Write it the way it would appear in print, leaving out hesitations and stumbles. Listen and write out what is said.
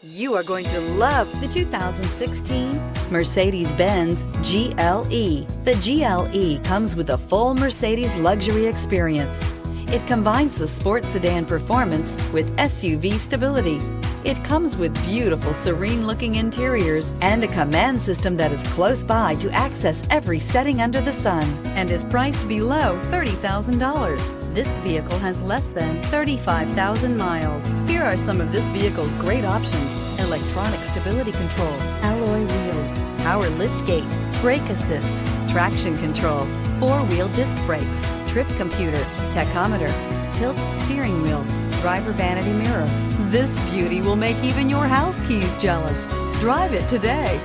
You are going to love the 2016 Mercedes-Benz GLE. The GLE comes with a full Mercedes luxury experience. It combines the sports sedan performance with SUV stability. It comes with beautiful, serene-looking interiors and a command system that is close by to access every setting under the sun, and is priced below $30,000. This vehicle has less than 35,000 miles. Here are some of this vehicle's great options: electronic stability control, alloy wheels, power liftgate, brake assist, traction control, four-wheel disc brakes, trip computer, tachometer, tilt steering wheel, driver vanity mirror. This beauty will make even your house keys jealous. Drive it today.